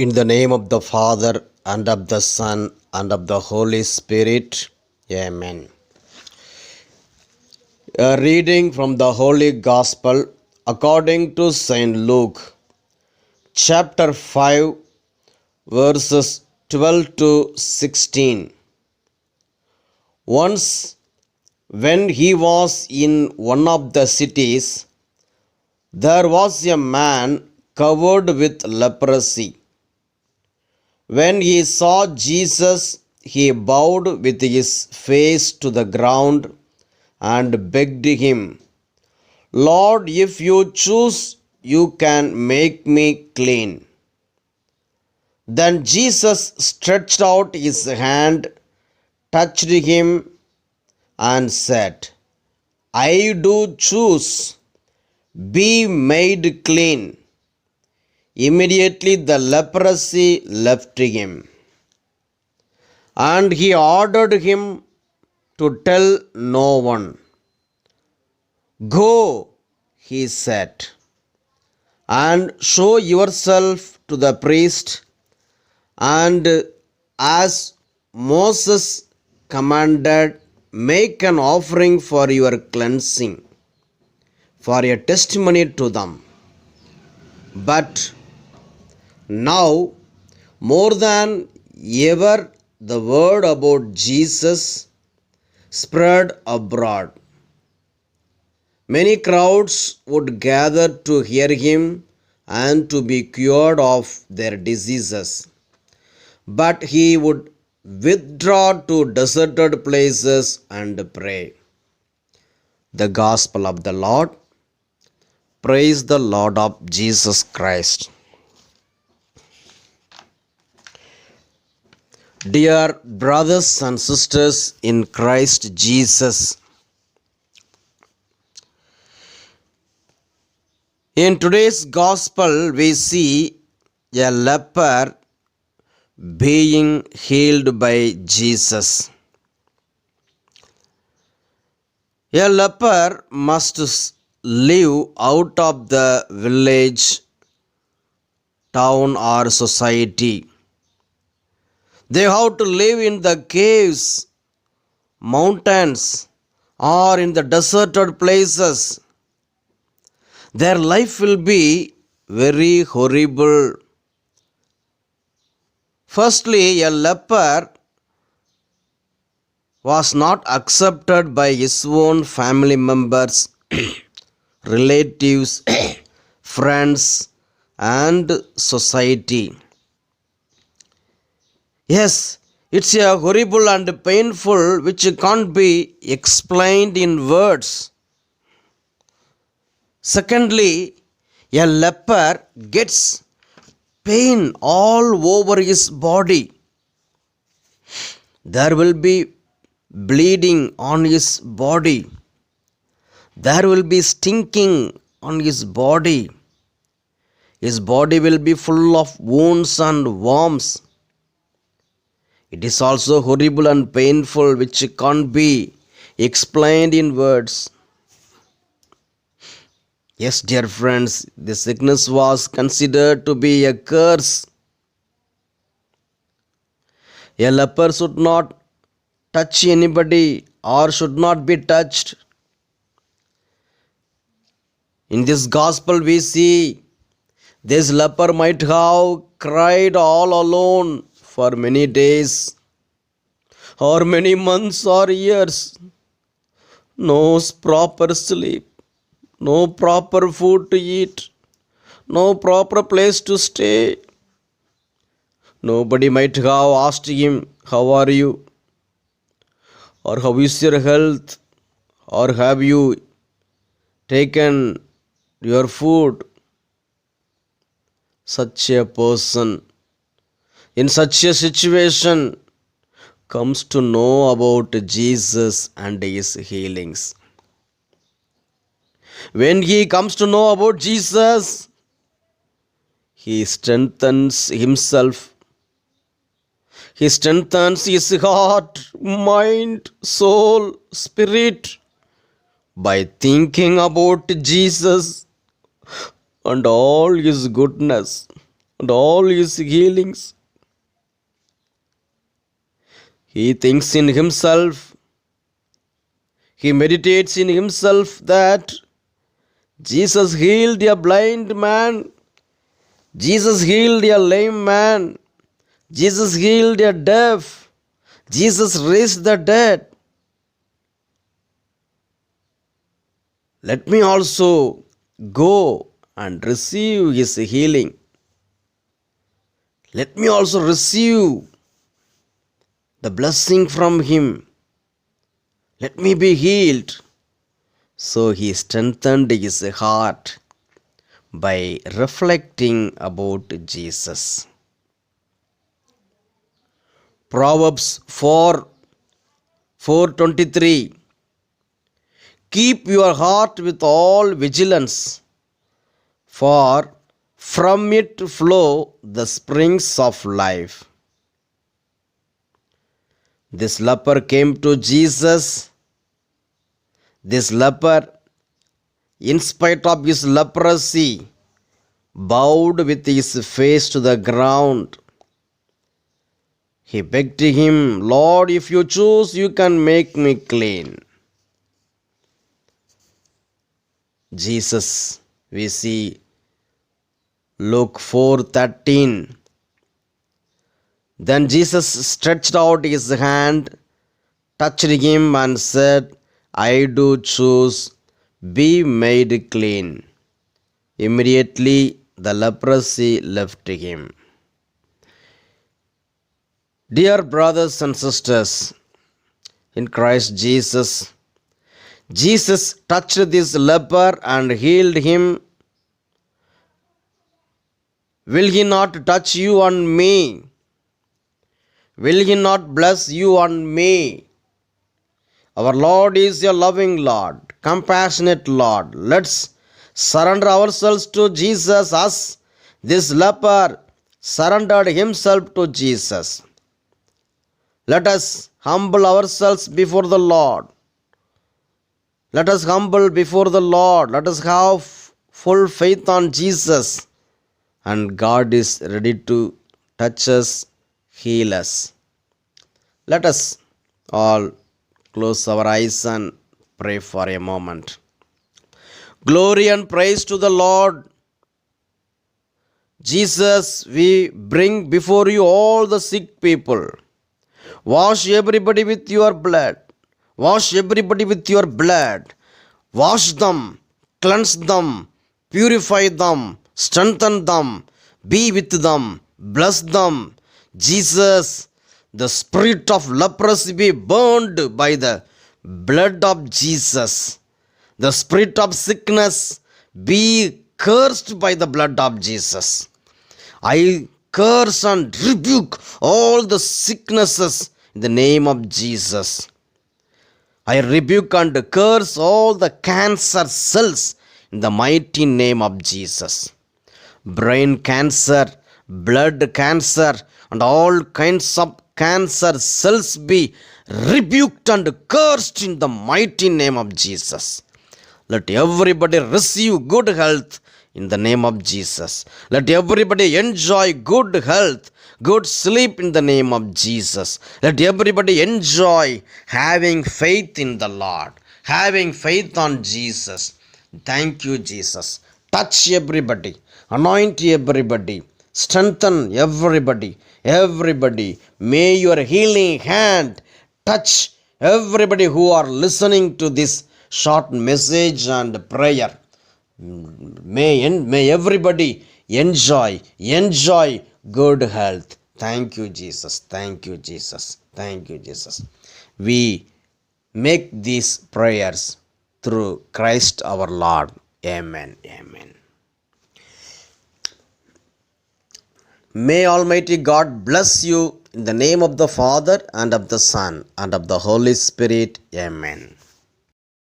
In the name of the Father, and of the Son, and of the Holy Spirit. Amen. A reading from the Holy Gospel according to St. Luke, chapter 5, verses 12 to 16. Once, when he was in one of the cities, there was a man covered with leprosy. When he saw Jesus, he bowed with his face to the ground and begged him, "Lord, if you choose, you can make me clean." Then Jesus stretched out his hand, touched him, and said, "I do choose, be made clean." Immediately the leprosy left him. And he ordered him to tell no one. "Go," he said, "and show yourself to the priest, and as Moses commanded, make an offering for your cleansing, for a testimony to them." But now, more than ever, the word about Jesus spread abroad. Many crowds would gather to hear him and to be cured of their diseases. But he would withdraw to deserted places and pray. The Gospel of the Lord. Praise the Lord of Jesus Christ. Dear brothers and sisters in Christ Jesus, in today's Gospel we see a leper being healed by Jesus. A leper must live out of the village, town, or society. They have to live in the caves, mountains, or in the deserted places. Their life will be very horrible. Firstly, a leper was not accepted by his own family members, relatives, friends, and society. Yes, it's a horrible and painful which can't be explained in words. Secondly, a leper gets pain all over his body. There will be bleeding on his body. There will be stinking on his body. His body will be full of wounds and worms. It is also horrible and painful, which can't be explained in words. Yes, dear friends, the sickness was considered to be a curse. A leper should not touch anybody or should not be touched. In this gospel, we see this leper might have cried all alone for many days or many months or years. No proper sleep, no proper food to eat, no proper place to stay. Nobody might have asked him, "How are you?" or "How is your health?" or "Have you taken your food?" Such a person in such a situation comes to know about Jesus and his healings. When he comes to know about Jesus, he strengthens himself. He strengthens his heart, mind, soul, spirit by thinking about Jesus and all his goodness, and all his healings. He thinks in himself, he meditates in himself that Jesus healed a blind man, Jesus healed a lame man, Jesus healed a deaf, Jesus raised the dead. Let me also go and receive his healing. Let me also receive the blessing from him. Let me be healed. So he strengthened his heart by reflecting about Jesus. Proverbs 4:23. Keep your heart with all vigilance, for from it flow the springs of life. This leper came to Jesus. This leper, in spite of his leprosy, bowed with his face to the ground. He begged him, Lord, if you choose, you can make me clean. Jesus, we see Luke 4:13. Then Jesus stretched out his hand, touched him, and said, I do choose, be made clean. Immediately the leprosy left him. Dear brothers and sisters, in Christ Jesus, Jesus touched this leper and healed him. Will he not touch you and me? Will he not bless you and me? Our Lord is a loving Lord, compassionate Lord. Let's surrender ourselves to Jesus as this leper surrendered himself to Jesus. Let us humble ourselves before the Lord. Let us humble before the Lord. Let us have full faith on Jesus. And God is ready to touch us, heal us. Let us all close our eyes and pray for a moment. Glory and praise to the Lord. Jesus, we bring before you all the sick people. Wash everybody with your blood. Wash everybody with your blood. Wash them, cleanse them, purify them, strengthen them, be with them, bless them. Jesus, the spirit of leprosy be burned by the blood of Jesus. The spirit of sickness be cursed by the blood of Jesus. I curse and rebuke all the sicknesses in the name of Jesus. I rebuke and curse all the cancer cells in the mighty name of Jesus. Brain cancer, blood cancer, and all kinds of cancer cells be rebuked and cursed in the mighty name of Jesus. Let everybody receive good health in the name of Jesus. Let everybody enjoy good health, good sleep in the name of Jesus. Let everybody enjoy having faith in the Lord, having faith on Jesus. Thank you, Jesus. Touch everybody, anoint everybody, strengthen everybody, everybody. May your healing hand touch everybody who are listening to this short message and prayer. May everybody enjoy good health. Thank you, Jesus. Thank you, Jesus. Thank you, Jesus. We make these prayers through Christ our Lord. Amen. Amen. May Almighty God bless you in the name of the Father and of the Son and of the Holy Spirit. Amen.